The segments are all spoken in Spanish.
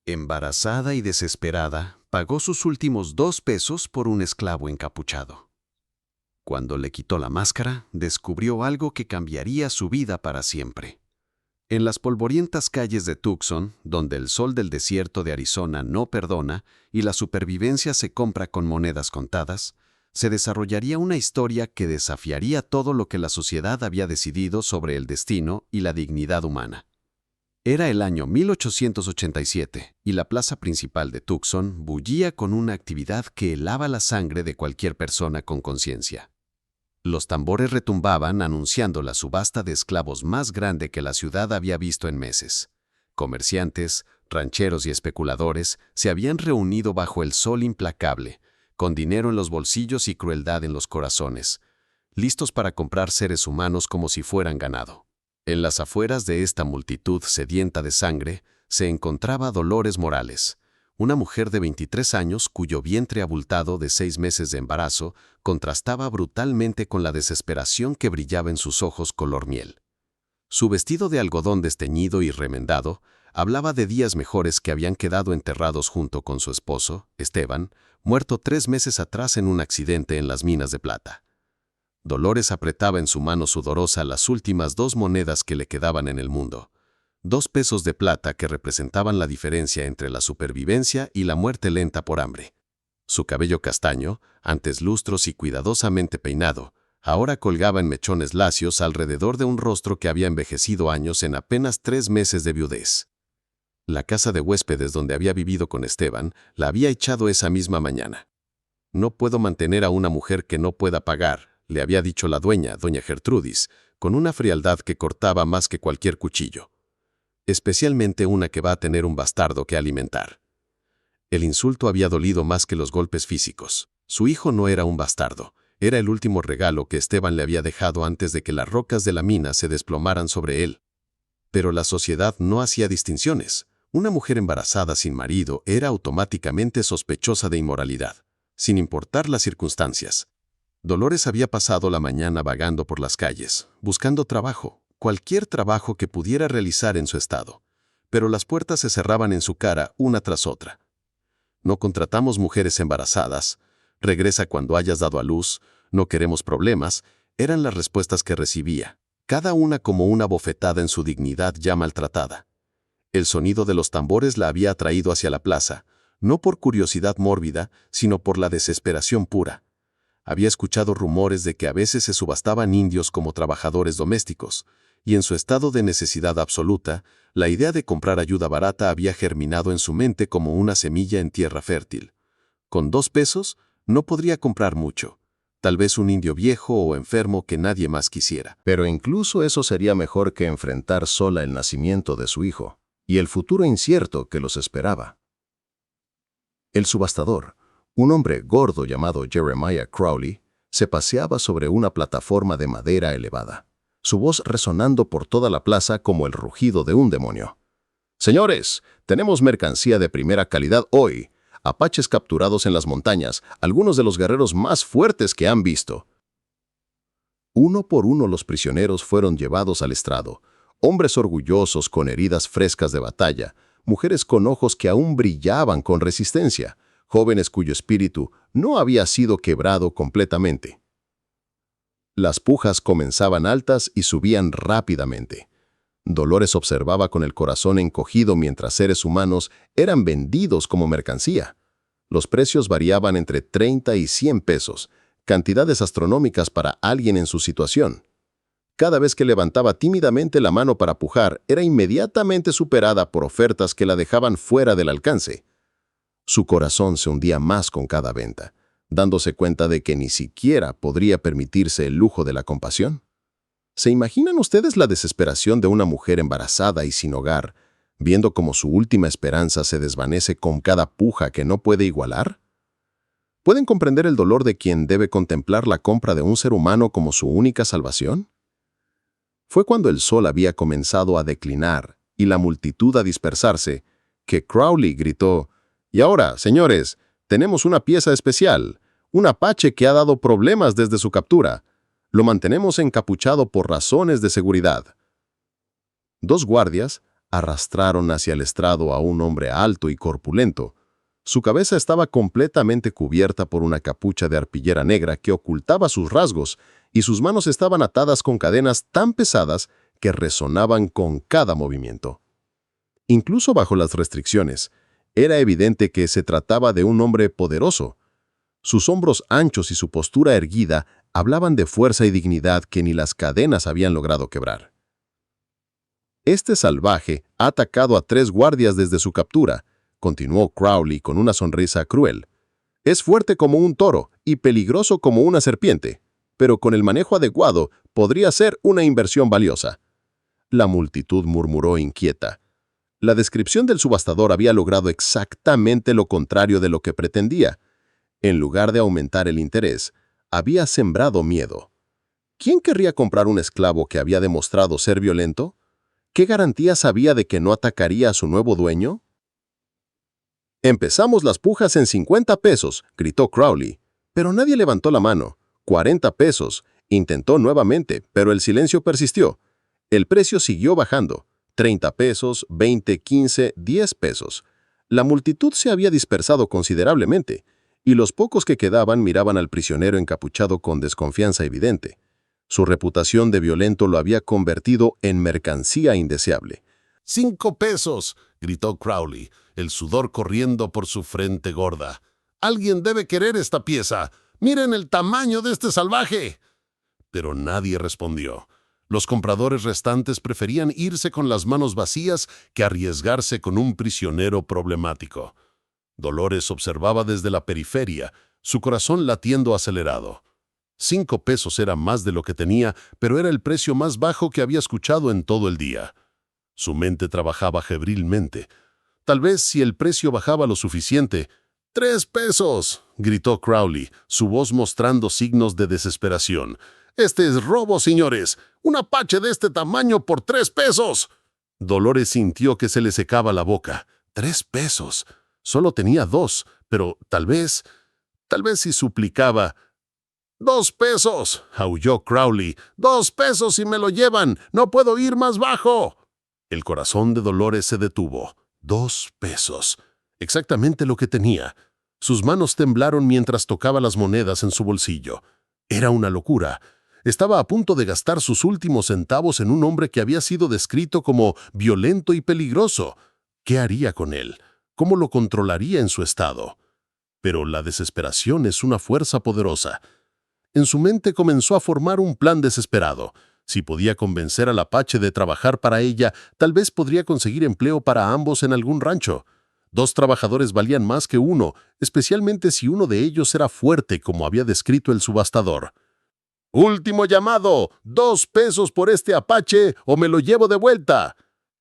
Embarazada y desesperada, pagó sus últimos 2 pesos por un esclavo encapuchado. Cuando le quitó la máscara, descubrió algo que cambiaría su vida para siempre. En las polvorientas calles de Tucson, donde el sol del desierto de Arizona no perdona y la supervivencia se compra con monedas contadas, se desarrollaría una historia que desafiaría todo lo que la sociedad había decidido sobre el destino y la dignidad humana. Era el año 1887 y la plaza principal de Tucson bullía con una actividad que helaba la sangre de cualquier persona con conciencia. Los tambores retumbaban anunciando la subasta de esclavos más grande que la ciudad había visto en meses. Comerciantes, rancheros y especuladores se habían reunido bajo el sol implacable, con dinero en los bolsillos y crueldad en los corazones, listos para comprar seres humanos como si fueran ganado. En las afueras de esta multitud sedienta de sangre se encontraba Dolores Morales, una mujer de 23 años cuyo vientre abultado de 6 meses de embarazo contrastaba brutalmente con la desesperación que brillaba en sus ojos color miel. Su vestido de algodón desteñido y remendado hablaba de días mejores que habían quedado enterrados junto con su esposo, Esteban, muerto 3 meses atrás en un accidente en las minas de plata. Dolores apretaba en su mano sudorosa las últimas 2 monedas que le quedaban en el mundo. 2 pesos de plata que representaban la diferencia entre la supervivencia y la muerte lenta por hambre. Su cabello castaño, antes lustros y cuidadosamente peinado, ahora colgaba en mechones lacios alrededor de un rostro que había envejecido años en apenas 3 meses de viudez. La casa de huéspedes donde había vivido con Esteban la había echado esa misma mañana. «No puedo mantener a una mujer que no pueda pagar», le había dicho la dueña, doña Gertrudis, con una frialdad que cortaba más que cualquier cuchillo. Especialmente una que va a tener un bastardo que alimentar. El insulto había dolido más que los golpes físicos. Su hijo no era un bastardo, era el último regalo que Esteban le había dejado antes de que las rocas de la mina se desplomaran sobre él. Pero la sociedad no hacía distinciones. Una mujer embarazada sin marido era automáticamente sospechosa de inmoralidad, sin importar las circunstancias. Dolores había pasado la mañana vagando por las calles, buscando trabajo, cualquier trabajo que pudiera realizar en su estado. Pero las puertas se cerraban en su cara una tras otra. «No contratamos mujeres embarazadas», «Regresa cuando hayas dado a luz», «No queremos problemas», eran las respuestas que recibía, cada una como una bofetada en su dignidad ya maltratada. El sonido de los tambores la había atraído hacia la plaza, no por curiosidad mórbida, sino por la desesperación pura. Había escuchado rumores de que a veces se subastaban indios como trabajadores domésticos, y en su estado de necesidad absoluta, la idea de comprar ayuda barata había germinado en su mente como una semilla en tierra fértil. Con 2 pesos no podría comprar mucho, tal vez un indio viejo o enfermo que nadie más quisiera. Pero incluso eso sería mejor que enfrentar sola el nacimiento de su hijo y el futuro incierto que los esperaba. El subastador, un hombre gordo llamado Jeremiah Crowley, se paseaba sobre una plataforma de madera elevada, su voz resonando por toda la plaza como el rugido de un demonio. «Señores, tenemos mercancía de primera calidad hoy. Apaches capturados en las montañas, algunos de los guerreros más fuertes que han visto». Uno por uno los prisioneros fueron llevados al estrado, hombres orgullosos con heridas frescas de batalla, mujeres con ojos que aún brillaban con resistencia, jóvenes cuyo espíritu no había sido quebrado completamente. Las pujas comenzaban altas y subían rápidamente. Dolores observaba con el corazón encogido mientras seres humanos eran vendidos como mercancía. Los precios variaban entre 30 y 100 pesos, cantidades astronómicas para alguien en su situación. Cada vez que levantaba tímidamente la mano para pujar, era inmediatamente superada por ofertas que la dejaban fuera del alcance. Su corazón se hundía más con cada venta, dándose cuenta de que ni siquiera podría permitirse el lujo de la compasión. ¿Se imaginan ustedes la desesperación de una mujer embarazada y sin hogar, viendo cómo su última esperanza se desvanece con cada puja que no puede igualar? ¿Pueden comprender el dolor de quien debe contemplar la compra de un ser humano como su única salvación? Fue cuando el sol había comenzado a declinar y la multitud a dispersarse, que Crowley gritó: «Y ahora, señores, tenemos una pieza especial, un apache que ha dado problemas desde su captura. Lo mantenemos encapuchado por razones de seguridad». 2 guardias, arrastraron hacia el estrado a un hombre alto y corpulento. Su cabeza estaba completamente cubierta por una capucha de arpillera negra que ocultaba sus rasgos, y sus manos estaban atadas con cadenas tan pesadas que resonaban con cada movimiento. Incluso bajo las restricciones, era evidente que se trataba de un hombre poderoso. Sus hombros anchos y su postura erguida hablaban de fuerza y dignidad que ni las cadenas habían logrado quebrar. Este salvaje ha atacado a 3 guardias desde su captura, continuó Crowley con una sonrisa cruel. Es fuerte como un toro y peligroso como una serpiente, pero con el manejo adecuado podría ser una inversión valiosa. La multitud murmuró inquieta. La descripción del subastador había logrado exactamente lo contrario de lo que pretendía. En lugar de aumentar el interés, había sembrado miedo. ¿Quién querría comprar un esclavo que había demostrado ser violento? ¿Qué garantías había de que no atacaría a su nuevo dueño? «Empezamos las pujas en 50 pesos», gritó Crowley, pero nadie levantó la mano. 40 pesos. Intentó nuevamente, pero el silencio persistió. El precio siguió bajando. 30 pesos, 20, 15, 10 pesos. La multitud se había dispersado considerablemente, y los pocos que quedaban miraban al prisionero encapuchado con desconfianza evidente. Su reputación de violento lo había convertido en mercancía indeseable. «¡5 pesos!», gritó Crowley, el sudor corriendo por su frente gorda. «¡Alguien debe querer esta pieza! ¡Miren el tamaño de este salvaje!». Pero nadie respondió. Los compradores restantes preferían irse con las manos vacías que arriesgarse con un prisionero problemático. Dolores observaba desde la periferia, su corazón latiendo acelerado. 5 pesos era más de lo que tenía, pero era el precio más bajo que había escuchado en todo el día. Su mente trabajaba febrilmente. Tal vez si el precio bajaba lo suficiente. «¡3 pesos!», gritó Crowley, su voz mostrando signos de desesperación. «Este es robo, señores. Un apache de este tamaño por 3 pesos». Dolores sintió que se le secaba la boca. 3 pesos. Solo tenía 2, pero tal vez si suplicaba. «¡2 pesos!», aulló Crowley. «¡2 pesos y me lo llevan! ¡No puedo ir más bajo!». El corazón de Dolores se detuvo. 2 pesos. Exactamente lo que tenía. Sus manos temblaron mientras tocaba las monedas en su bolsillo. Era una locura. Estaba a punto de gastar sus últimos centavos en un hombre que había sido descrito como violento y peligroso. ¿Qué haría con él? ¿Cómo lo controlaría en su estado? Pero la desesperación es una fuerza poderosa. En su mente comenzó a formar un plan desesperado. Si podía convencer al apache de trabajar para ella, tal vez podría conseguir empleo para ambos en algún rancho. 2 trabajadores valían más que uno, especialmente si uno de ellos era fuerte como había descrito el subastador. «¡Último llamado! 2 pesos por este apache o me lo llevo de vuelta».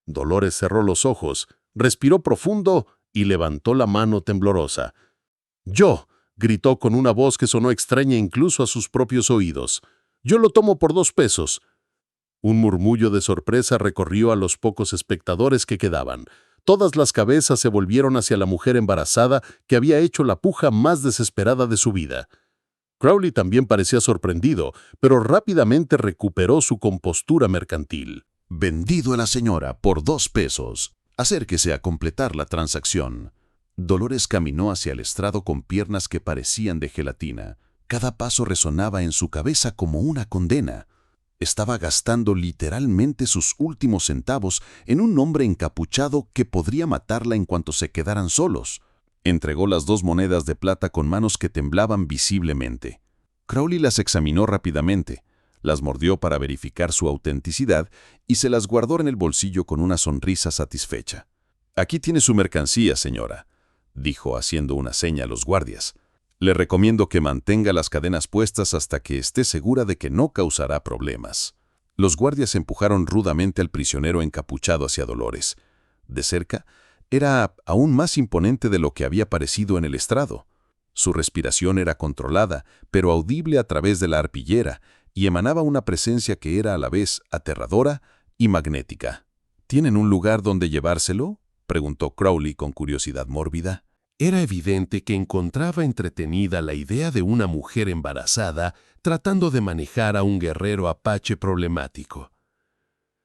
Dolores cerró los ojos, respiró profundo y levantó la mano temblorosa. «Yo», gritó con una voz que sonó extraña incluso a sus propios oídos. «Yo lo tomo por 2 pesos». Un murmullo de sorpresa recorrió a los pocos espectadores que quedaban. Todas las cabezas se volvieron hacia la mujer embarazada que había hecho la puja más desesperada de su vida. Crowley también parecía sorprendido, pero rápidamente recuperó su compostura mercantil. «Vendido a la señora por 2 pesos. Acérquese a completar la transacción». Dolores caminó hacia el estrado con piernas que parecían de gelatina. Cada paso resonaba en su cabeza como una condena. Estaba gastando literalmente sus últimos centavos en un hombre encapuchado que podría matarla en cuanto se quedaran solos. Entregó las 2 monedas de plata con manos que temblaban visiblemente. Crowley las examinó rápidamente, las mordió para verificar su autenticidad y se las guardó en el bolsillo con una sonrisa satisfecha. «Aquí tiene su mercancía, señora», dijo haciendo una seña a los guardias. «Le recomiendo que mantenga las cadenas puestas hasta que esté segura de que no causará problemas». Los guardias empujaron rudamente al prisionero encapuchado hacia Dolores. De cerca, era aún más imponente de lo que había parecido en el estrado. Su respiración era controlada, pero audible a través de la arpillera, y emanaba una presencia que era a la vez aterradora y magnética. «¿Tienen un lugar donde llevárselo?», preguntó Crowley con curiosidad mórbida. Era evidente que encontraba entretenida la idea de una mujer embarazada tratando de manejar a un guerrero apache problemático.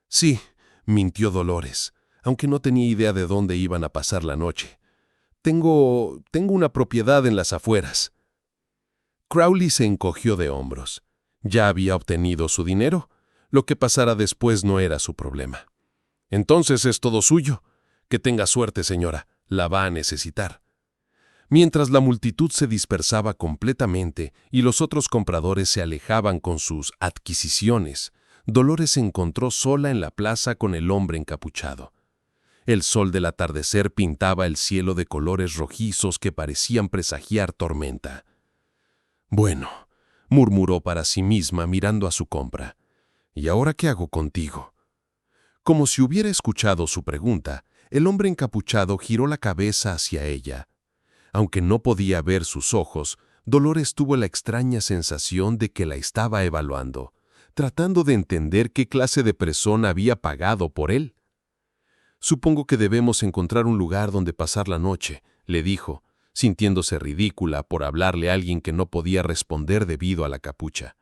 «Sí», mintió Dolores, aunque no tenía idea de dónde iban a pasar la noche. Tengo una propiedad en las afueras. Crowley se encogió de hombros. Ya había obtenido su dinero. Lo que pasara después no era su problema. Entonces es todo suyo. Que tenga suerte, señora. La va a necesitar. Mientras la multitud se dispersaba completamente y los otros compradores se alejaban con sus adquisiciones, Dolores se encontró sola en la plaza con el hombre encapuchado. El sol del atardecer pintaba el cielo de colores rojizos que parecían presagiar tormenta. «Bueno», murmuró para sí misma mirando a su compra, «¿y ahora qué hago contigo?». Como si hubiera escuchado su pregunta, el hombre encapuchado giró la cabeza hacia ella. Aunque no podía ver sus ojos, Dolores tuvo la extraña sensación de que la estaba evaluando, tratando de entender qué clase de persona había pagado por él. «Supongo que debemos encontrar un lugar donde pasar la noche», le dijo, sintiéndose ridícula por hablarle a alguien que no podía responder debido a la capucha.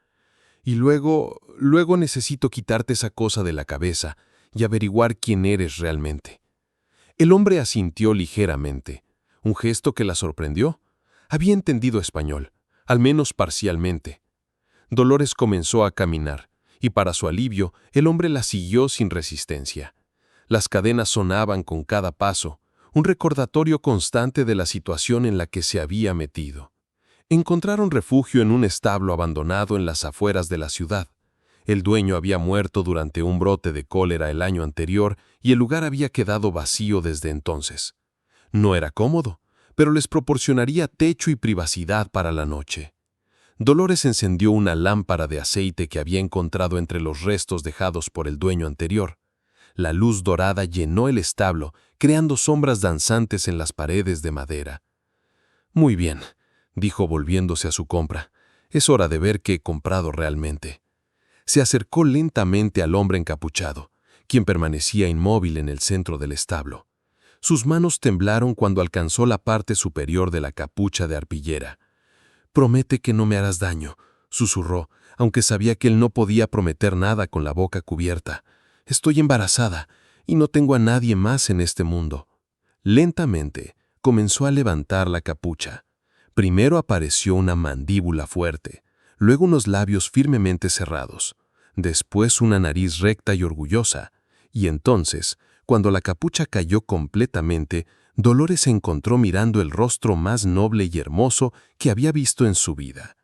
«Y luego necesito quitarte esa cosa de la cabeza y averiguar quién eres realmente». El hombre asintió ligeramente, un gesto que la sorprendió. Había entendido español, al menos parcialmente. Dolores comenzó a caminar, y para su alivio, el hombre la siguió sin resistencia. Las cadenas sonaban con cada paso, un recordatorio constante de la situación en la que se había metido. Encontraron refugio en un establo abandonado en las afueras de la ciudad. El dueño había muerto durante un brote de cólera el año anterior y el lugar había quedado vacío desde entonces. No era cómodo, pero les proporcionaría techo y privacidad para la noche. Dolores encendió una lámpara de aceite que había encontrado entre los restos dejados por el dueño anterior. La luz dorada llenó el establo, creando sombras danzantes en las paredes de madera. «Muy bien», dijo volviéndose a su compra. «Es hora de ver qué he comprado realmente». Se acercó lentamente al hombre encapuchado, quien permanecía inmóvil en el centro del establo. Sus manos temblaron cuando alcanzó la parte superior de la capucha de arpillera. «Promete que no me harás daño», susurró, aunque sabía que él no podía prometer nada con la boca cubierta. «Estoy embarazada y no tengo a nadie más en este mundo». Lentamente comenzó a levantar la capucha. Primero apareció una mandíbula fuerte, luego unos labios firmemente cerrados, después una nariz recta y orgullosa, y entonces, cuando la capucha cayó completamente, Dolores se encontró mirando el rostro más noble y hermoso que había visto en su vida.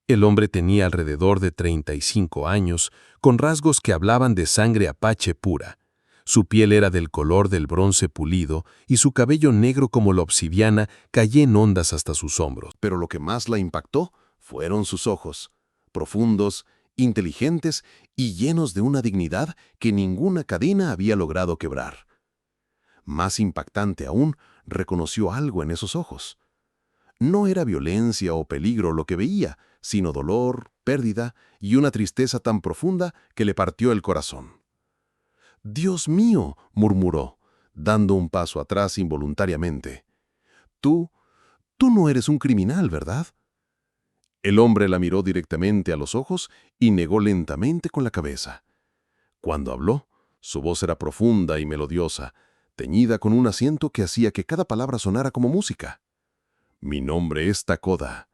El hombre tenía alrededor de 35 años, con rasgos que hablaban de sangre apache pura. Su piel era del color del bronce pulido y su cabello negro como la obsidiana caía en ondas hasta sus hombros. Pero lo que más la impactó fueron sus ojos, profundos, inteligentes y llenos de una dignidad que ninguna cadena había logrado quebrar. Más impactante aún, reconoció algo en esos ojos. No era violencia o peligro lo que veía, sino dolor, pérdida y una tristeza tan profunda que le partió el corazón. «Dios mío», murmuró, dando un paso atrás involuntariamente. Tú no eres un criminal, ¿verdad?» El hombre la miró directamente a los ojos y negó lentamente con la cabeza. Cuando habló, su voz era profunda y melodiosa, teñida con un acento que hacía que cada palabra sonara como música. «Mi nombre es Takoda»,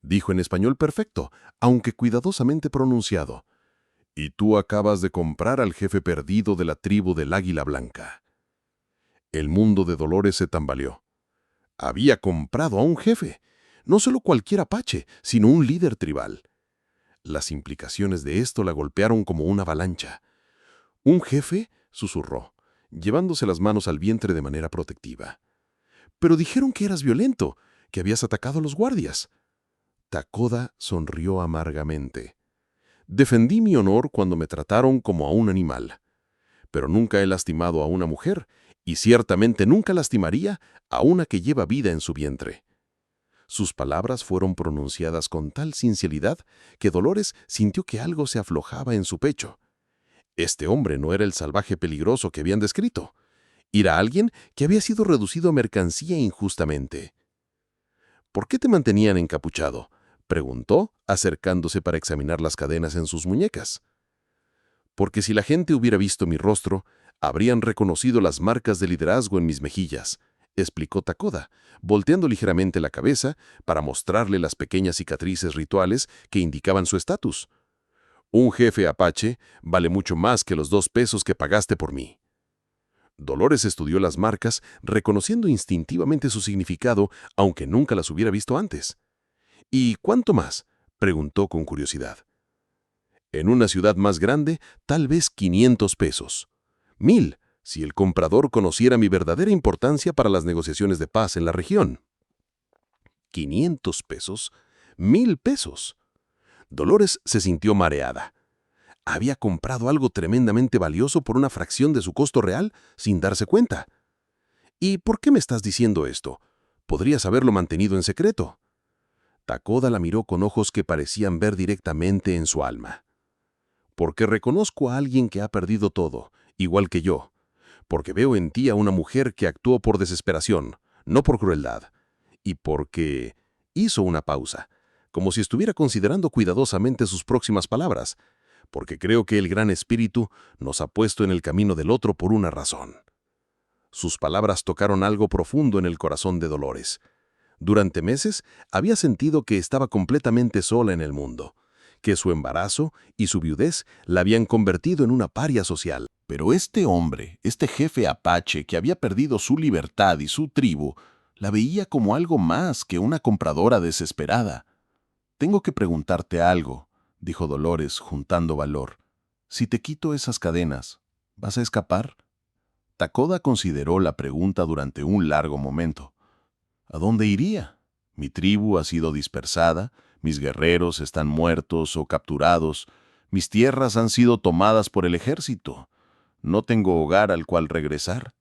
dijo en español perfecto, aunque cuidadosamente pronunciado. «Y tú acabas de comprar al jefe perdido de la tribu del Águila Blanca». El mundo de Dolores se tambaleó. Había comprado a un jefe, no solo cualquier apache, sino un líder tribal. Las implicaciones de esto la golpearon como una avalancha. «¿Un jefe?», susurró, llevándose las manos al vientre de manera protectiva. «Pero dijeron que eras violento, que habías atacado a los guardias». Takoda sonrió amargamente. «Defendí mi honor cuando me trataron como a un animal. Pero nunca he lastimado a una mujer, y ciertamente nunca lastimaría a una que lleva vida en su vientre». Sus palabras fueron pronunciadas con tal sinceridad que Dolores sintió que algo se aflojaba en su pecho. Este hombre no era el salvaje peligroso que habían descrito. Era alguien que había sido reducido a mercancía injustamente. «¿Por qué te mantenían encapuchado?», preguntó, acercándose para examinar las cadenas en sus muñecas. «Porque si la gente hubiera visto mi rostro, Habrían reconocido las marcas de liderazgo en mis mejillas, explicó Takoda, volteando ligeramente la cabeza para mostrarle las pequeñas cicatrices rituales que indicaban su estatus. Un jefe apache vale mucho más que los 2 pesos que pagaste por mí. Dolores estudió las marcas, reconociendo instintivamente su significado, aunque nunca las hubiera visto antes. ¿Y cuánto más?, preguntó con curiosidad. En una ciudad más grande, tal vez 500 pesos. 1000, si el comprador conociera mi verdadera importancia para las negociaciones de paz en la región. 500 pesos, 1000 pesos. Dolores se sintió mareada. Había comprado algo tremendamente valioso por una fracción de su costo real sin darse cuenta. ¿Y por qué me estás diciendo esto? Podrías haberlo mantenido en secreto. Takoda la miró con ojos que parecían ver directamente en su alma. Porque reconozco a alguien que ha perdido todo, igual que yo. Porque veo en ti a una mujer que actuó por desesperación, no por crueldad. Y porque hizo una pausa, como si estuviera considerando cuidadosamente sus próximas palabras, porque creo que el Gran Espíritu nos ha puesto en el camino del otro por una razón. Sus palabras tocaron algo profundo en el corazón de Dolores. Durante meses había sentido que estaba completamente sola en el mundo, que su embarazo y su viudez la habían convertido en una paria social. Pero este hombre, este jefe apache que había perdido su libertad y su tribu, la veía como algo más que una compradora desesperada. «Tengo que preguntarte algo», dijo Dolores, juntando valor. «Si te quito esas cadenas, ¿vas a escapar?» Takoda consideró la pregunta durante un largo momento. ¿A dónde iría? Mi tribu ha sido dispersada, mis guerreros están muertos o capturados, mis tierras han sido tomadas por el ejército. No tengo hogar al cual regresar.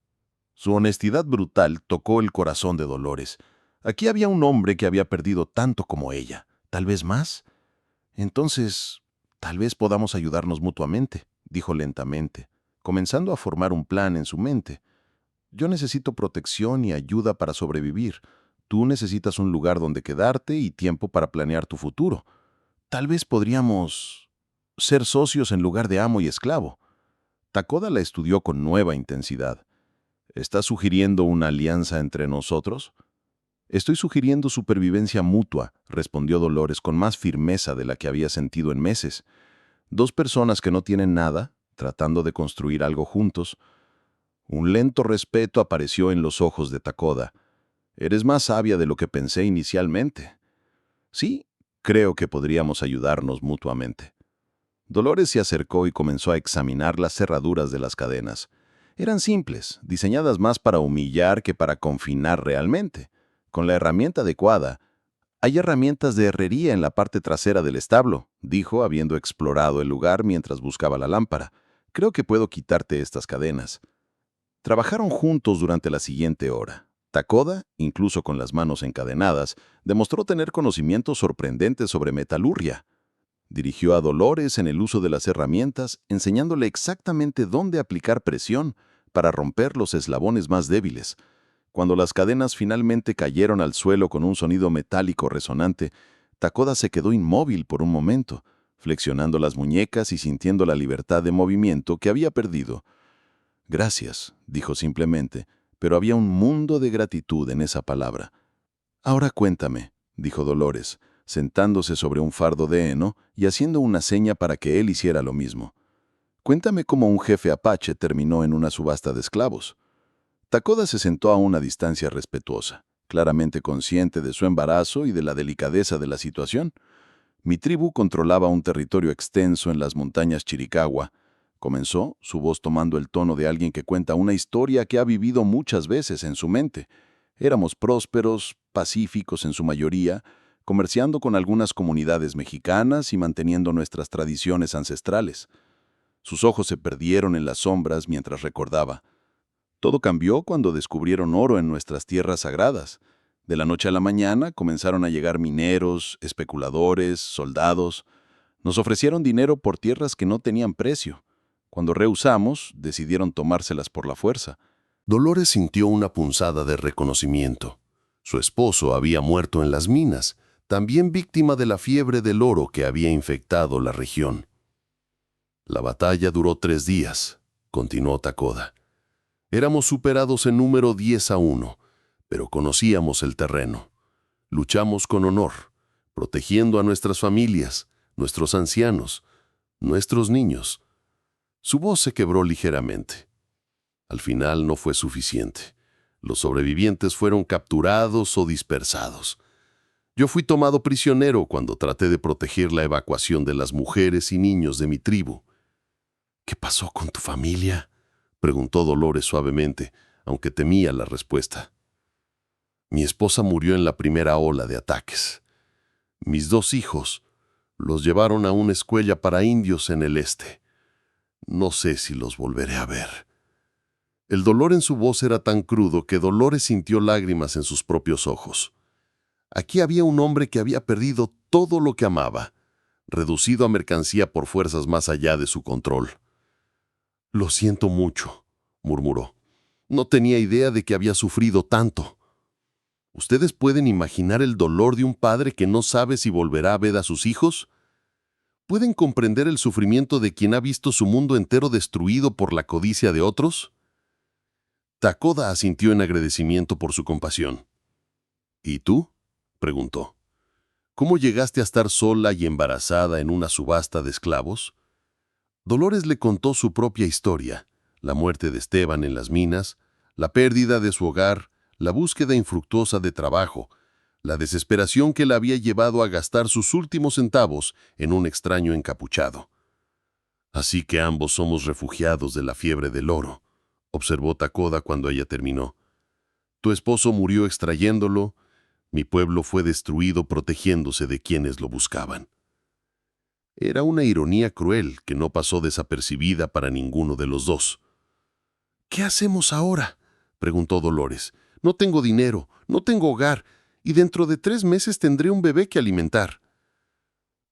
Su honestidad brutal tocó el corazón de Dolores. Aquí había un hombre que había perdido tanto como ella, tal vez más. Entonces, tal vez podamos ayudarnos mutuamente, dijo lentamente, comenzando a formar un plan en su mente. Yo necesito protección y ayuda para sobrevivir. Tú necesitas un lugar donde quedarte y tiempo para planear tu futuro. Tal vez podríamos ser socios en lugar de amo y esclavo. Takoda la estudió con nueva intensidad. ¿Estás sugiriendo una alianza entre nosotros? Estoy sugiriendo supervivencia mutua, respondió Dolores con más firmeza de la que había sentido en meses. 2 personas que no tienen nada, tratando de construir algo juntos. Un lento respeto apareció en los ojos de Takoda. Eres más sabia de lo que pensé inicialmente. Sí, creo que podríamos ayudarnos mutuamente. Dolores se acercó y comenzó a examinar las cerraduras de las cadenas. Eran simples, diseñadas más para humillar que para confinar realmente. Con la herramienta adecuada, hay herramientas de herrería en la parte trasera del establo, dijo, habiendo explorado el lugar mientras buscaba la lámpara. Creo que puedo quitarte estas cadenas. Trabajaron juntos durante la siguiente hora. Takoda, incluso con las manos encadenadas, demostró tener conocimientos sorprendentes sobre metalurgia. Dirigió a Dolores en el uso de las herramientas, enseñándole exactamente dónde aplicar presión para romper los eslabones más débiles. Cuando las cadenas finalmente cayeron al suelo con un sonido metálico resonante, Takoda se quedó inmóvil por un momento, flexionando las muñecas y sintiendo la libertad de movimiento que había perdido. «Gracias», dijo simplemente, pero había un mundo de gratitud en esa palabra. «Ahora cuéntame», dijo Dolores, sentándose sobre un fardo de heno y haciendo una seña para que él hiciera lo mismo. «Cuéntame cómo un jefe apache terminó en una subasta de esclavos». Takoda se sentó a una distancia respetuosa, claramente consciente de su embarazo y de la delicadeza de la situación. «Mi tribu controlaba un territorio extenso en las montañas Chiricahua», comenzó, su voz tomando el tono de alguien que cuenta una historia que ha vivido muchas veces en su mente. «Éramos prósperos, pacíficos en su mayoría, comerciando con algunas comunidades mexicanas y manteniendo nuestras tradiciones ancestrales». Sus ojos se perdieron en las sombras mientras recordaba. «Todo cambió cuando descubrieron oro en nuestras tierras sagradas. De la noche a la mañana comenzaron a llegar mineros, especuladores, soldados. Nos ofrecieron dinero por tierras que no tenían precio. Cuando rehusamos, decidieron tomárselas por la fuerza». Dolores sintió una punzada de reconocimiento. Su esposo había muerto en las minas, también víctima de la fiebre del oro que había infectado la región. La batalla duró 3 días, continuó Takoda. Éramos superados en número 10-1, pero conocíamos el terreno. Luchamos con honor, protegiendo a nuestras familias, nuestros ancianos, nuestros niños. Su voz se quebró ligeramente. Al final no fue suficiente. Los sobrevivientes fueron capturados o dispersados. Yo fui tomado prisionero cuando traté de proteger la evacuación de las mujeres y niños de mi tribu. ¿Qué pasó con tu familia?, preguntó Dolores suavemente, aunque temía la respuesta. Mi esposa murió en la primera ola de ataques. Mis 2 hijos los llevaron a una escuela para indios en el este. No sé si los volveré a ver. El dolor en su voz era tan crudo que Dolores sintió lágrimas en sus propios ojos. Aquí había un hombre que había perdido todo lo que amaba, reducido a mercancía por fuerzas más allá de su control. «Lo siento mucho», murmuró. «No tenía idea de que había sufrido tanto». ¿Ustedes pueden imaginar el dolor de un padre que no sabe si volverá a ver a sus hijos? ¿Pueden comprender el sufrimiento de quien ha visto su mundo entero destruido por la codicia de otros? Takoda asintió en agradecimiento por su compasión. ¿Y tú?, preguntó. ¿Cómo llegaste a estar sola y embarazada en una subasta de esclavos? Dolores le contó su propia historia, la muerte de Esteban en las minas, la pérdida de su hogar, la búsqueda infructuosa de trabajo, la desesperación que la había llevado a gastar sus últimos centavos en un extraño encapuchado. Así que ambos somos refugiados de la fiebre del oro, observó Takoda cuando ella terminó. Tu esposo murió extrayéndolo, mi pueblo fue destruido protegiéndose de quienes lo buscaban. Era una ironía cruel que no pasó desapercibida para ninguno de los dos. ¿Qué hacemos ahora?, preguntó Dolores. No tengo dinero, no tengo hogar, y dentro de 3 meses tendré un bebé que alimentar.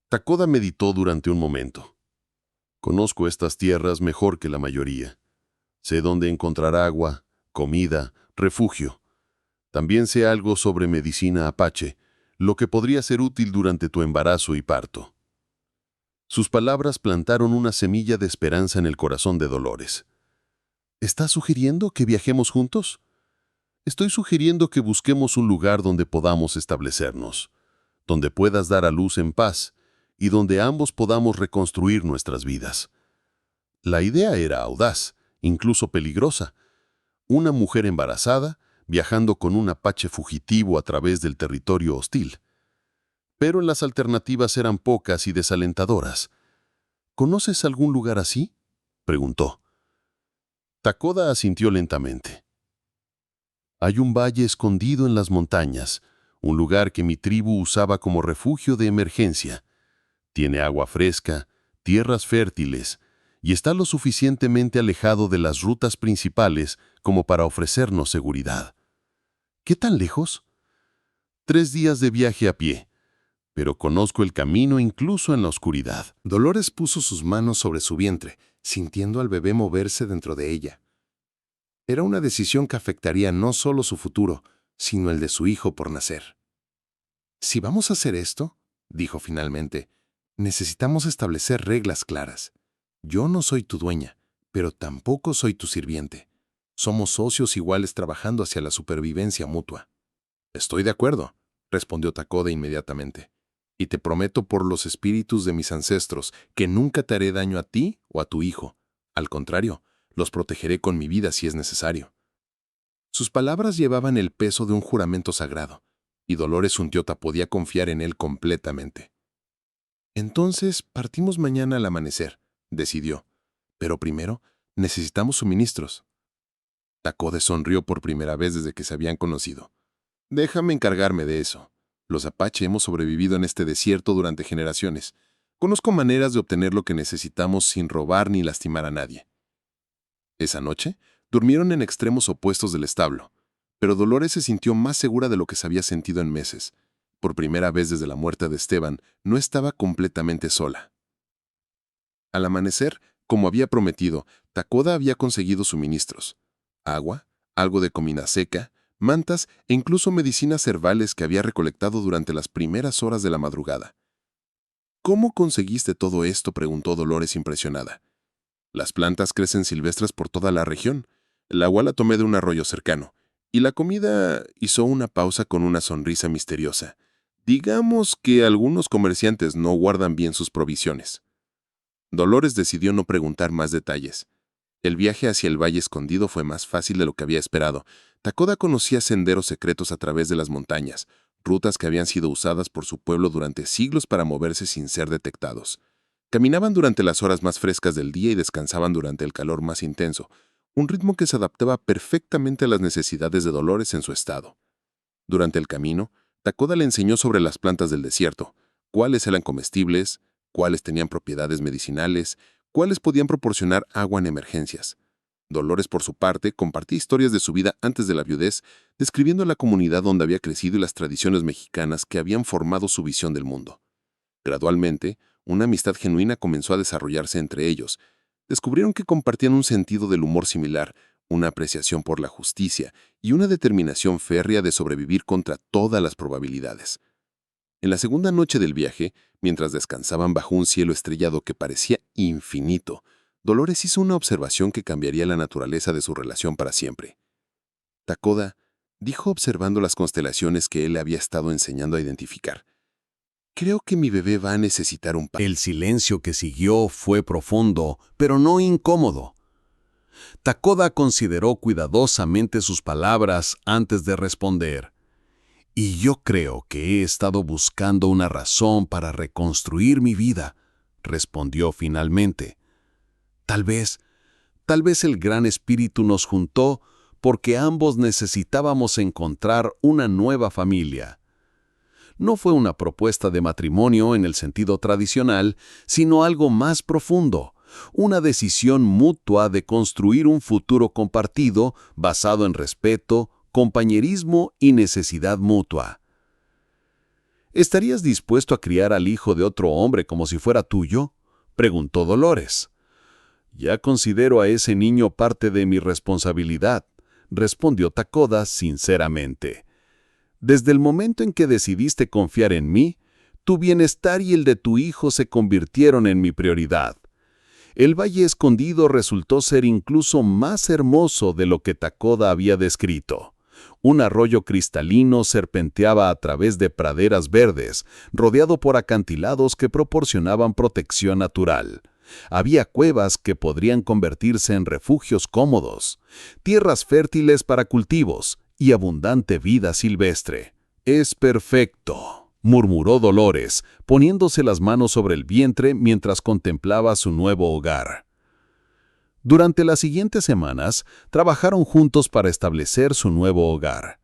Takoda meditó durante un momento. Conozco estas tierras mejor que la mayoría. Sé dónde encontrar agua, comida, refugio. También sé algo sobre medicina apache, lo que podría ser útil durante tu embarazo y parto. Sus palabras plantaron una semilla de esperanza en el corazón de Dolores. ¿Estás sugiriendo que viajemos juntos? Estoy sugiriendo que busquemos un lugar donde podamos establecernos, donde puedas dar a luz en paz y donde ambos podamos reconstruir nuestras vidas. La idea era audaz, incluso peligrosa. Una mujer embarazada, viajando con un apache fugitivo a través del territorio hostil. Pero las alternativas eran pocas y desalentadoras. ¿Conoces algún lugar así?, preguntó. Takoda asintió lentamente. Hay un valle escondido en las montañas, un lugar que mi tribu usaba como refugio de emergencia. Tiene agua fresca, tierras fértiles, y está lo suficientemente alejado de las rutas principales como para ofrecernos seguridad. ¿Qué tan lejos? 3 días de viaje a pie, pero conozco el camino incluso en la oscuridad. Dolores puso sus manos sobre su vientre, sintiendo al bebé moverse dentro de ella. Era una decisión que afectaría no solo su futuro, sino el de su hijo por nacer. Si vamos a hacer esto, dijo finalmente, necesitamos establecer reglas claras. Yo no soy tu dueña, pero tampoco soy tu sirviente. Somos socios iguales trabajando hacia la supervivencia mutua. Estoy de acuerdo, respondió Takoda inmediatamente. Y te prometo por los espíritus de mis ancestros que nunca te haré daño a ti o a tu hijo. Al contrario, los protegeré con mi vida si es necesario. Sus palabras llevaban el peso de un juramento sagrado, y Dolores Untiota podía confiar en él completamente. Entonces, partimos mañana al amanecer, decidió. Pero primero, necesitamos suministros. Takoda sonrió por primera vez desde que se habían conocido. Déjame encargarme de eso. Los Apache hemos sobrevivido en este desierto durante generaciones. Conozco maneras de obtener lo que necesitamos sin robar ni lastimar a nadie. Esa noche, durmieron en extremos opuestos del establo, pero Dolores se sintió más segura de lo que se había sentido en meses. Por primera vez desde la muerte de Esteban, no estaba completamente sola. Al amanecer, como había prometido, Takoda había conseguido suministros: agua, algo de comida seca, mantas e incluso medicinas herbales que había recolectado durante las primeras horas de la madrugada. ¿Cómo conseguiste todo esto?, preguntó Dolores impresionada. Las plantas crecen silvestres por toda la región. El agua la tomé de un arroyo cercano. Y la comida hizo una pausa con una sonrisa misteriosa. Digamos que algunos comerciantes no guardan bien sus provisiones. Dolores decidió no preguntar más detalles. El viaje hacia el Valle Escondido fue más fácil de lo que había esperado. Takoda conocía senderos secretos a través de las montañas, rutas que habían sido usadas por su pueblo durante siglos para moverse sin ser detectados. Caminaban durante las horas más frescas del día y descansaban durante el calor más intenso, un ritmo que se adaptaba perfectamente a las necesidades de Dolores en su estado. Durante el camino, Takoda le enseñó sobre las plantas del desierto, cuáles eran comestibles, cuáles tenían propiedades medicinales, cuáles podían proporcionar agua en emergencias. Dolores, por su parte, compartía historias de su vida antes de la viudez, describiendo la comunidad donde había crecido y las tradiciones mexicanas que habían formado su visión del mundo. Gradualmente, una amistad genuina comenzó a desarrollarse entre ellos. Descubrieron que compartían un sentido del humor similar, una apreciación por la justicia y una determinación férrea de sobrevivir contra todas las probabilidades. En la segunda noche del viaje, mientras descansaban bajo un cielo estrellado que parecía infinito, Dolores hizo una observación que cambiaría la naturaleza de su relación para siempre. Takoda dijo observando las constelaciones que él le había estado enseñando a identificar. Creo que mi bebé va a necesitar un padre. El silencio que siguió fue profundo, pero no incómodo. Takoda consideró cuidadosamente sus palabras antes de responder. Y yo creo que he estado buscando una razón para reconstruir mi vida, respondió finalmente. Tal vez el Gran Espíritu nos juntó porque ambos necesitábamos encontrar una nueva familia. No fue una propuesta de matrimonio en el sentido tradicional, sino algo más profundo, una decisión mutua de construir un futuro compartido basado en respeto, compañerismo y necesidad mutua. ¿Estarías dispuesto a criar al hijo de otro hombre como si fuera tuyo?, preguntó Dolores. Ya considero a ese niño parte de mi responsabilidad, respondió Takoda sinceramente. Desde el momento en que decidiste confiar en mí, tu bienestar y el de tu hijo se convirtieron en mi prioridad. El Valle Escondido resultó ser incluso más hermoso de lo que Takoda había descrito. Un arroyo cristalino serpenteaba a través de praderas verdes, rodeado por acantilados que proporcionaban protección natural. Había cuevas que podrían convertirse en refugios cómodos, tierras fértiles para cultivos y abundante vida silvestre. «Es perfecto», murmuró Dolores, poniéndose las manos sobre el vientre mientras contemplaba su nuevo hogar. Durante las siguientes semanas, trabajaron juntos para establecer su nuevo hogar.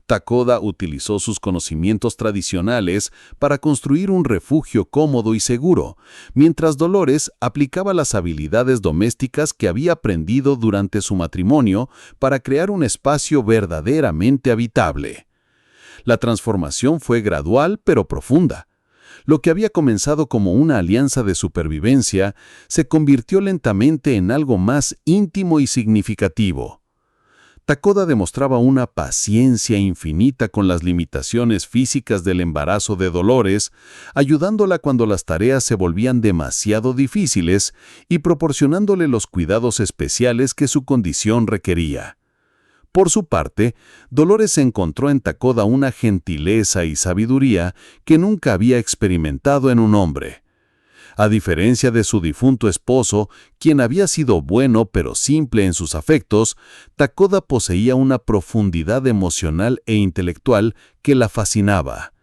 Takoda utilizó sus conocimientos tradicionales para construir un refugio cómodo y seguro, mientras Dolores aplicaba las habilidades domésticas que había aprendido durante su matrimonio para crear un espacio verdaderamente habitable. La transformación fue gradual pero profunda. Lo que había comenzado como una alianza de supervivencia se convirtió lentamente en algo más íntimo y significativo. Takoda demostraba una paciencia infinita con las limitaciones físicas del embarazo de Dolores, ayudándola cuando las tareas se volvían demasiado difíciles y proporcionándole los cuidados especiales que su condición requería. Por su parte, Dolores encontró en Takoda una gentileza y sabiduría que nunca había experimentado en un hombre. A diferencia de su difunto esposo, quien había sido bueno pero simple en sus afectos, Takoda poseía una profundidad emocional e intelectual que la fascinaba.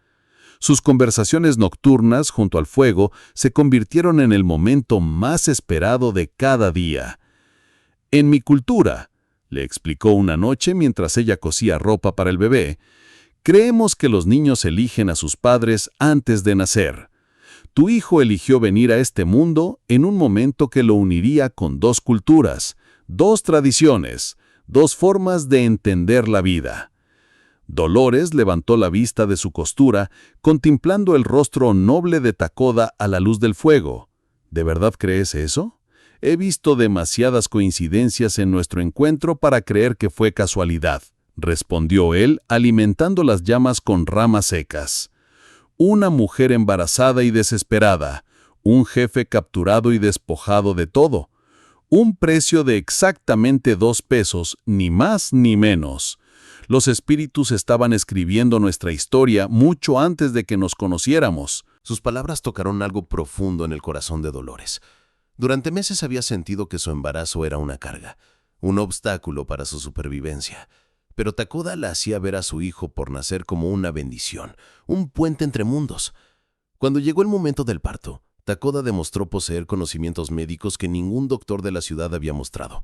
Sus conversaciones nocturnas junto al fuego se convirtieron en el momento más esperado de cada día. «En mi cultura», le explicó una noche mientras ella cosía ropa para el bebé, «creemos que los niños eligen a sus padres antes de nacer. Tu hijo eligió venir a este mundo en un momento que lo uniría con dos culturas, dos tradiciones, dos formas de entender la vida». Dolores levantó la vista de su costura, contemplando el rostro noble de Takoda a la luz del fuego. «¿De verdad crees eso? He visto demasiadas coincidencias en nuestro encuentro para creer que fue casualidad», respondió él, alimentando las llamas con ramas secas. «Una mujer embarazada y desesperada, un jefe capturado y despojado de todo, Un precio de exactamente 2 pesos, ni más ni menos. Los espíritus estaban escribiendo nuestra historia mucho antes de que nos conociéramos. Sus palabras tocaron algo profundo en el corazón de Dolores. Durante meses había sentido que su embarazo era una carga, un obstáculo para su supervivencia. Pero Takoda la hacía ver a su hijo por nacer como una bendición, un puente entre mundos. Cuando llegó el momento del parto, Takoda demostró poseer conocimientos médicos que ningún doctor de la ciudad había mostrado.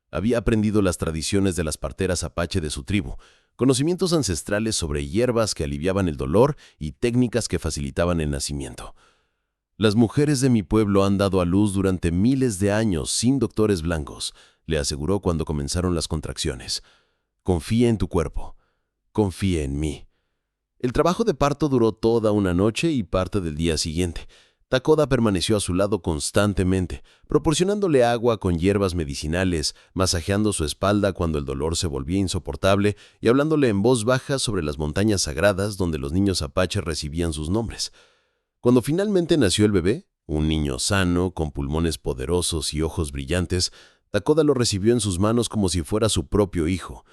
Había aprendido las tradiciones de las parteras apache de su tribu, conocimientos ancestrales sobre hierbas que aliviaban el dolor y técnicas que facilitaban el nacimiento. Las mujeres de mi pueblo han dado a luz durante miles de años sin doctores blancos, le aseguró cuando comenzaron las contracciones. Confía en tu cuerpo. Confía en mí. El trabajo de parto duró toda una noche y parte del día siguiente. Takoda permaneció a su lado constantemente, proporcionándole agua con hierbas medicinales, masajeando su espalda cuando el dolor se volvía insoportable y hablándole en voz baja sobre las montañas sagradas donde los niños apache recibían sus nombres. Cuando finalmente nació el bebé, un niño sano, con pulmones poderosos y ojos brillantes, Takoda lo recibió en sus manos como si fuera su propio hijo.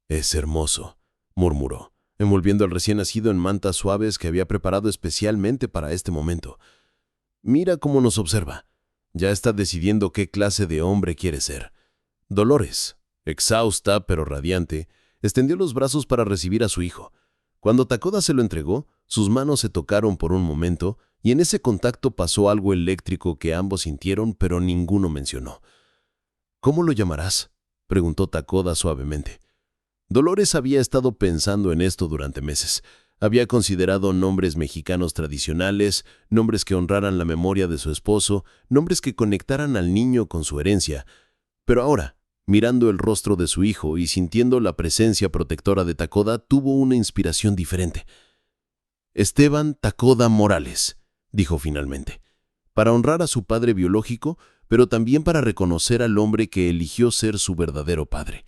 «Es hermoso», murmuró, envolviendo al recién nacido en mantas suaves que había preparado especialmente para este momento. «Mira cómo nos observa. Ya está decidiendo qué clase de hombre quiere ser». Dolores, exhausta pero radiante, extendió los brazos para recibir a su hijo. Cuando Takoda se lo entregó, sus manos se tocaron por un momento y en ese contacto pasó algo eléctrico que ambos sintieron pero ninguno mencionó. «¿Cómo lo llamarás?», preguntó Takoda suavemente. Dolores había estado pensando en esto durante meses. Había considerado nombres mexicanos tradicionales, nombres que honraran la memoria de su esposo, nombres que conectaran al niño con su herencia. Pero ahora, mirando el rostro de su hijo y sintiendo la presencia protectora de Takoda, tuvo una inspiración diferente. «Esteban Takoda Morales», dijo finalmente, para honrar a su padre biológico, pero también para reconocer al hombre que eligió ser su verdadero padre.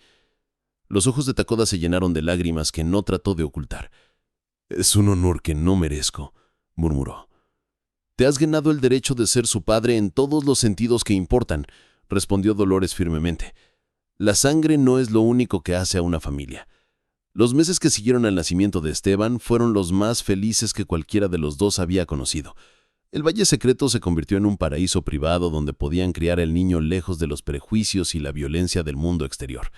Los ojos de Takoda se llenaron de lágrimas que no trató de ocultar. «Es un honor que no merezco», murmuró. «Te has ganado el derecho de ser su padre en todos los sentidos que importan», respondió Dolores firmemente. «La sangre no es lo único que hace a una familia». Los meses que siguieron al nacimiento de Esteban fueron los más felices que cualquiera de los dos había conocido. El Valle Secreto se convirtió en un paraíso privado donde podían criar al niño lejos de los prejuicios y la violencia del mundo exterior.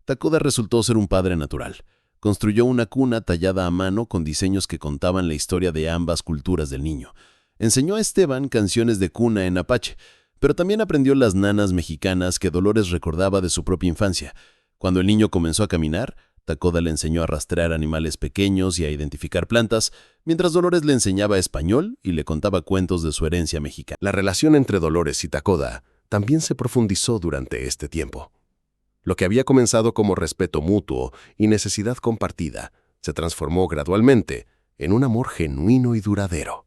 Takoda resultó ser un padre natural. Construyó una cuna tallada a mano con diseños que contaban la historia de ambas culturas del niño. Enseñó a Esteban canciones de cuna en apache, pero también aprendió las nanas mexicanas que Dolores recordaba de su propia infancia. Cuando el niño comenzó a caminar, Takoda le enseñó a rastrear animales pequeños y a identificar plantas, mientras Dolores le enseñaba español y le contaba cuentos de su herencia mexicana. La relación entre Dolores y Takoda también se profundizó durante este tiempo. Lo que había comenzado como respeto mutuo y necesidad compartida se transformó gradualmente en un amor genuino y duradero.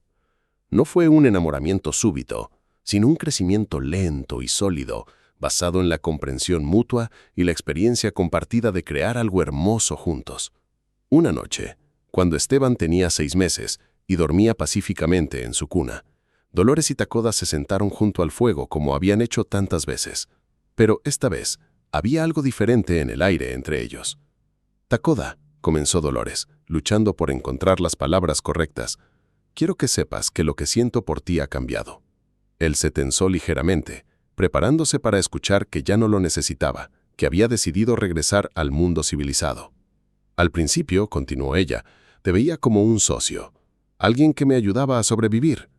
No fue un enamoramiento súbito, sino un crecimiento lento y sólido, basado en la comprensión mutua y la experiencia compartida de crear algo hermoso juntos. Una noche, cuando Esteban tenía 6 meses y dormía pacíficamente en su cuna, Dolores y Takoda se sentaron junto al fuego como habían hecho tantas veces. Pero esta vez, había algo diferente en el aire entre ellos. «Takoda», comenzó Dolores, luchando por encontrar las palabras correctas, «quiero que sepas que lo que siento por ti ha cambiado». Él se tensó ligeramente, preparándose para escuchar que ya no lo necesitaba, que había decidido regresar al mundo civilizado. «Al principio», continuó ella, «te veía como un socio, alguien que me ayudaba a sobrevivir.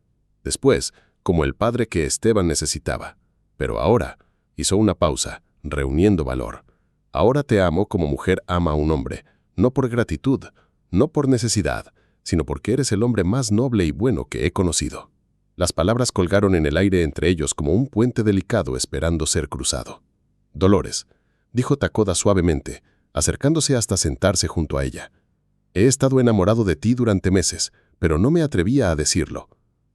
Después, como el padre que Esteban necesitaba. Pero ahora», hizo una pausa, reuniendo valor. «Ahora te amo como mujer ama a un hombre, no por gratitud, no por necesidad, sino porque eres el hombre más noble y bueno que he conocido». Las palabras colgaron en el aire entre ellos como un puente delicado esperando ser cruzado. «Dolores», dijo Takoda suavemente, acercándose hasta sentarse junto a ella. «He estado enamorado de ti durante meses, pero no me atrevía a decirlo.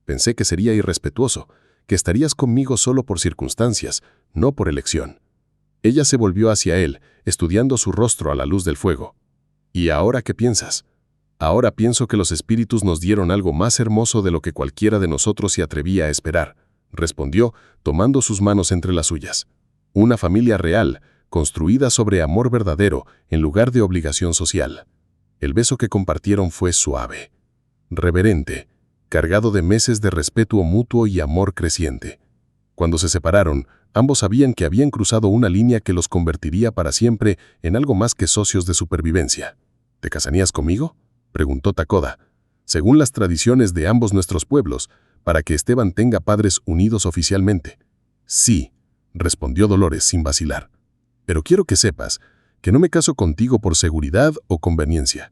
Pensé que sería irrespetuoso, que estarías conmigo solo por circunstancias, no por elección». Ella se volvió hacia él, estudiando su rostro a la luz del fuego. «¿Y ahora qué piensas?» «Ahora pienso que los espíritus nos dieron algo más hermoso de lo que cualquiera de nosotros se atrevía a esperar», respondió, tomando sus manos entre las suyas. Una familia real, construida sobre amor verdadero en lugar de obligación social. El beso que compartieron fue suave, reverente, cargado de meses de respeto mutuo y amor creciente. Cuando se separaron, ambos sabían que habían cruzado una línea que los convertiría para siempre en algo más que socios de supervivencia. ¿Te casarías conmigo?, preguntó Takoda. Según las tradiciones de ambos nuestros pueblos, para que Esteban tenga padres unidos oficialmente. Sí, respondió Dolores sin vacilar. Pero quiero que sepas que no me caso contigo por seguridad o conveniencia.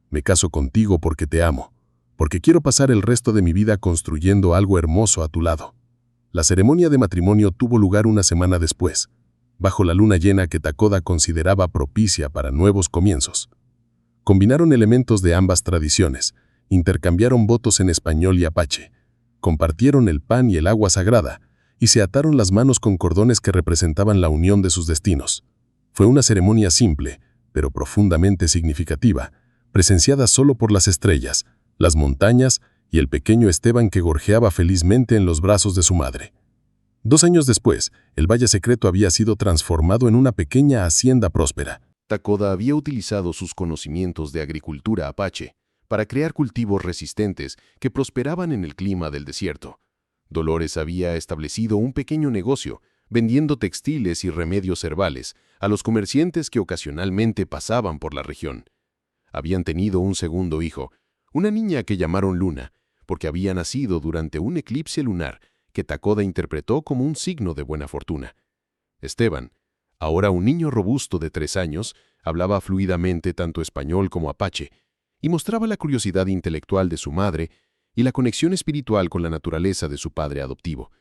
Me caso contigo porque te amo, porque quiero pasar el resto de mi vida construyendo algo hermoso a tu lado. La ceremonia de matrimonio tuvo lugar una semana después, bajo la luna llena que Takoda consideraba propicia para nuevos comienzos. Combinaron elementos de ambas tradiciones, intercambiaron votos en español y apache, compartieron el pan y el agua sagrada, y se ataron las manos con cordones que representaban la unión de sus destinos. Fue una ceremonia simple, pero profundamente significativa, presenciada solo por las estrellas, las montañas y el pequeño Esteban que gorjeaba felizmente en los brazos de su madre. 2 años después, el Valle Secreto había sido transformado en una pequeña hacienda próspera. Takoda había utilizado sus conocimientos de agricultura apache para crear cultivos resistentes que prosperaban en el clima del desierto. Dolores había establecido un pequeño negocio, vendiendo textiles y remedios herbales a los comerciantes que ocasionalmente pasaban por la región. Habían tenido un segundo hijo, una niña que llamaron Luna, porque había nacido durante un eclipse lunar que Takoda interpretó como un signo de buena fortuna. Esteban, ahora un niño robusto de 3 años, hablaba fluidamente tanto español como apache y mostraba la curiosidad intelectual de su madre y la conexión espiritual con la naturaleza de su padre adoptivo.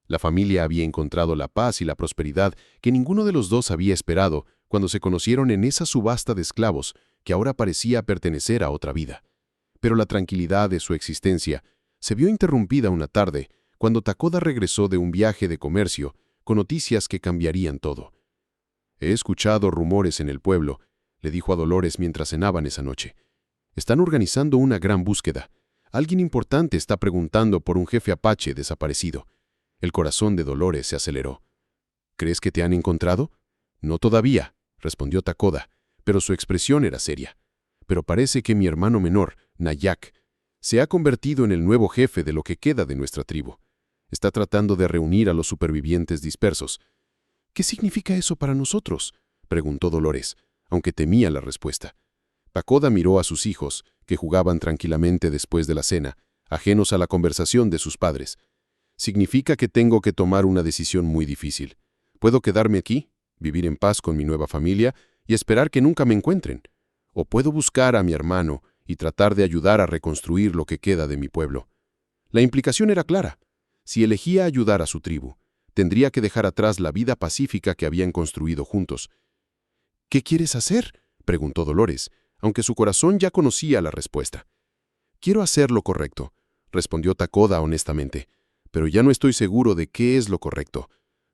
La familia había encontrado la paz y la prosperidad que ninguno de los dos había esperado cuando se conocieron en esa subasta de esclavos que ahora parecía pertenecer a otra vida. Pero la tranquilidad de su existencia se vio interrumpida una tarde cuando Takoda regresó de un viaje de comercio con noticias que cambiarían todo. «He escuchado rumores en el pueblo», le dijo a Dolores mientras cenaban esa noche. «Están organizando una gran búsqueda. Alguien importante está preguntando por un jefe apache desaparecido». El corazón de Dolores se aceleró. «¿Crees que te han encontrado?» «No todavía», respondió Takoda, pero su expresión era seria. «Pero parece que mi hermano menor, Nayak, se ha convertido en el nuevo jefe de lo que queda de nuestra tribu. Está tratando de reunir a los supervivientes dispersos». «¿Qué significa eso para nosotros?», preguntó Dolores, aunque temía la respuesta. Takoda miró a sus hijos, que jugaban tranquilamente después de la cena, ajenos a la conversación de sus padres. «Significa que tengo que tomar una decisión muy difícil. Puedo quedarme aquí, vivir en paz con mi nueva familia y esperar que nunca me encuentren. O puedo buscar a mi hermano y tratar de ayudar a reconstruir lo que queda de mi pueblo». La implicación era clara. Si elegía ayudar a su tribu, tendría que dejar atrás la vida pacífica que habían construido juntos. «¿Qué quieres hacer?», preguntó Dolores, aunque su corazón ya conocía la respuesta. «Quiero hacer lo correcto», respondió Takoda honestamente, «pero ya no estoy seguro de qué es lo correcto.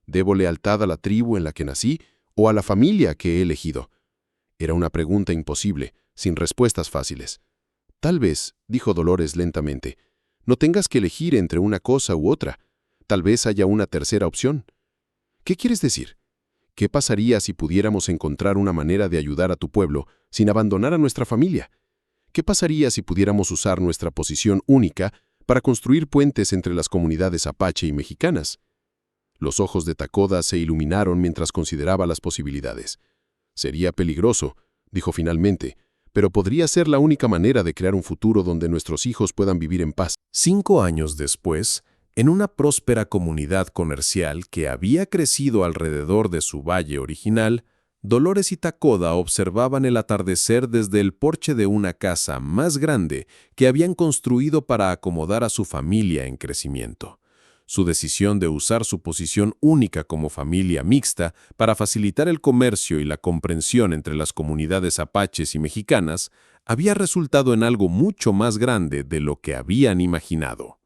¿Debo lealtad a la tribu en la que nací o a la familia que he elegido?». Era una pregunta imposible, sin respuestas fáciles. «Tal vez», dijo Dolores lentamente, «no tengas que elegir entre una cosa u otra. Tal vez haya una tercera opción». «¿Qué quieres decir? ¿Qué pasaría si pudiéramos encontrar una manera de ayudar a tu pueblo sin abandonar a nuestra familia? ¿Qué pasaría si pudiéramos usar nuestra posición única para construir puentes entre las comunidades apache y mexicanas?» Los ojos de Takoda se iluminaron mientras consideraba las posibilidades. «Sería peligroso», dijo finalmente, «pero podría ser la única manera de crear un futuro donde nuestros hijos puedan vivir en paz». 5 años después, en una próspera comunidad comercial que había crecido alrededor de su valle original, Dolores y Takoda observaban el atardecer desde el porche de una casa más grande que habían construido para acomodar a su familia en crecimiento. Su decisión de usar su posición única como familia mixta para facilitar el comercio y la comprensión entre las comunidades apaches y mexicanas había resultado en algo mucho más grande de lo que habían imaginado.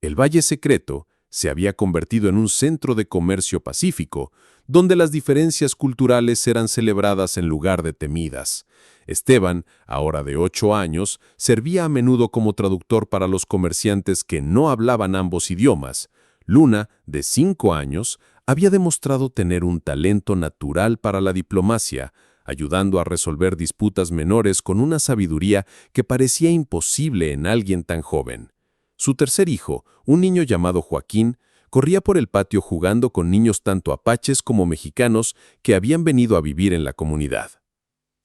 El Valle Secreto se había convertido en un centro de comercio pacífico, donde las diferencias culturales eran celebradas en lugar de temidas. Esteban, ahora de 8 años, servía a menudo como traductor para los comerciantes que no hablaban ambos idiomas. Luna, de 5 años, había demostrado tener un talento natural para la diplomacia, ayudando a resolver disputas menores con una sabiduría que parecía imposible en alguien tan joven. Su tercer hijo, un niño llamado Joaquín, corría por el patio jugando con niños tanto apaches como mexicanos que habían venido a vivir en la comunidad.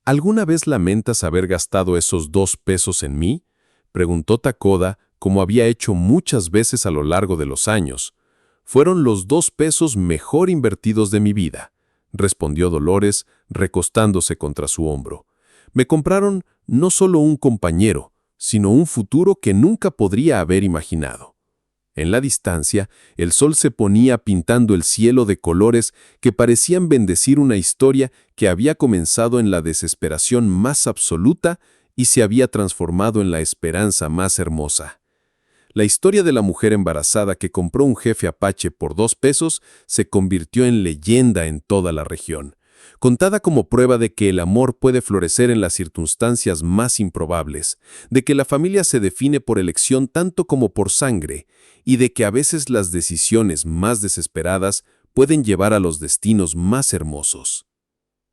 ¿Alguna vez lamentas haber gastado esos 2 pesos en mí?, preguntó Takoda, como había hecho muchas veces a lo largo de los años. Fueron los 2 pesos mejor invertidos de mi vida, respondió Dolores, recostándose contra su hombro. Me compraron no solo un compañero, sino un futuro que nunca podría haber imaginado. En la distancia, el sol se ponía pintando el cielo de colores que parecían bendecir una historia que había comenzado en la desesperación más absoluta y se había transformado en la esperanza más hermosa. La historia de la mujer embarazada que compró un jefe apache por 2 pesos se convirtió en leyenda en toda la región, contada como prueba de que el amor puede florecer en las circunstancias más improbables, de que la familia se define por elección tanto como por sangre, y de que a veces las decisiones más desesperadas pueden llevar a los destinos más hermosos.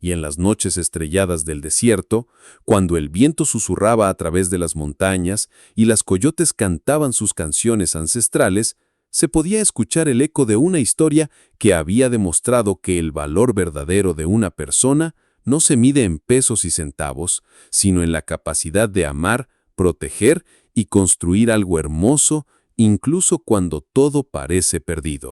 Y en las noches estrelladas del desierto, cuando el viento susurraba a través de las montañas y las coyotes cantaban sus canciones ancestrales, se podía escuchar el eco de una historia que había demostrado que el valor verdadero de una persona no se mide en pesos y centavos, sino en la capacidad de amar, proteger y construir algo hermoso, incluso cuando todo parece perdido.